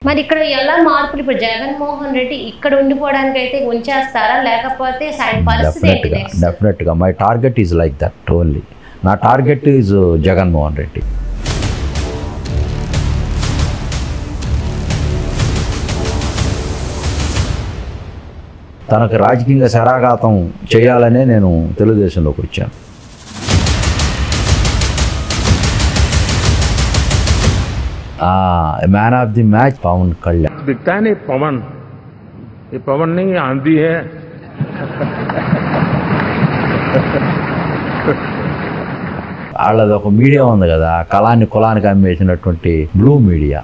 మరి ఇక్కడ ఎలా మార్పులు ఇప్పుడు జగన్మోహన్ రెడ్డి ఇక్కడ ఉండిపోవడానికి అయితే ఉంచేస్తారా లేకపోతే పరిస్థితి ఏంటి? డెఫినెట్గా my target is like that only. నా టార్గెట్ ఈజ్ జగన్మోహన్ రెడ్డి. తనకు రాజకీయంగా శరాఘాతం చేయాలనే నేను తెలుగుదేశంలోకి వచ్చాను. मैन ऑफ द मैच पवन कल्याण दिखता है नहीं पवन, ये पवन नहीं आंधी है। వాళ్ళది ఒక మీడియా ఉంది కదా, కళాన్ని కులానికి అమ్మేసినటువంటి బ్లూ మీడియా.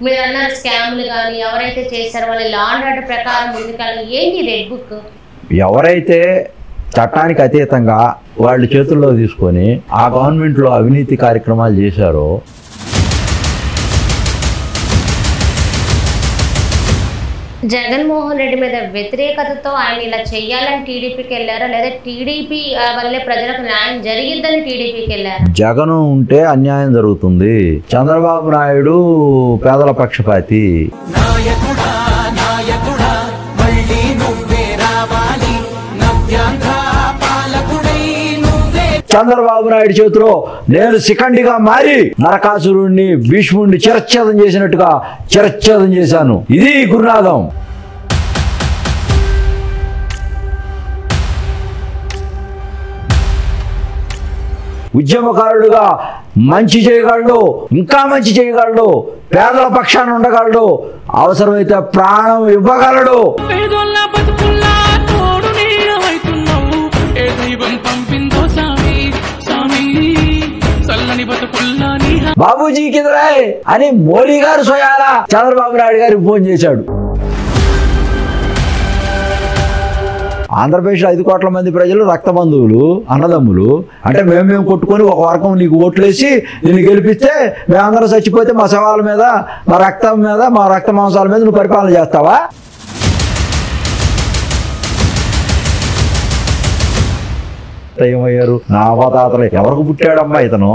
మీరు అన్నారు స్కామ్లు కానీ ఎవరైతే చేశారో వాళ్ళ లా అండ్ ఆర్డర్ ప్రకారం ముందుకెళ్ళి ఏంటి రెడ్ బుక్? ఎవరైతే చట్టానికి అతీతంగా వాళ్ళు చేతుల్లో తీసుకొని ఆ గవర్నమెంట్లో అవినీతి కార్యక్రమాలు చేశారో జగన్మోహన్ రెడ్డి మీద వ్యతిరేకతతో ఆయన ఇలా చెయ్యాలని టీడీపీకి వెళ్ళారా లేదా టీడీపీ వల్లే ప్రజలకు న్యాయం జరిగిద్దని టీడీపీకి వెళ్ళారా? జగన్ ఉంటే అన్యాయం జరుగుతుంది. చంద్రబాబు నాయుడు పేదల పక్షపాతి. చంద్రబాబు నాయుడు చేతిలో నేను శిఖండిగా మారి నరకాసురుణ్ణి భీష్ముడిని చిరచ్ఛేదం చేసినట్టుగా చిరచ్ఛేదం చేశాను. ఇది గురునాథం. ఉద్యమకారుడుగా మంచి చేయగలడు, ఇంకా మంచి చేయగలడు, పేదల పక్షాన ఉండగలడు, అవసరమైతే ప్రాణం ఇవ్వగలడు. బాబూజీ కిదరాయ్ అని మోడీ గారు స్వయానా చంద్రబాబు నాయుడు గారికి ఫోన్ చేశాడు. ఆంధ్రప్రదేశ్లో 5 కోట్ల మంది ప్రజలు రక్తబంధువులు, అన్నదమ్ములు. అంటే మేము కొట్టుకొని ఒక వర్గం నీకు ఓట్లేసి నిన్ను గెలిపిస్తే మేమందరం చచ్చిపోతే మా శవాల మీద, మా రక్తం మీద, మా రక్త మాంసాల మీద నువ్వు పరిపాలన చేస్తావా? ఏమయ్యారు నా అవతాతలు? ఎవరికి పుట్టాడమ్మా ఇతను?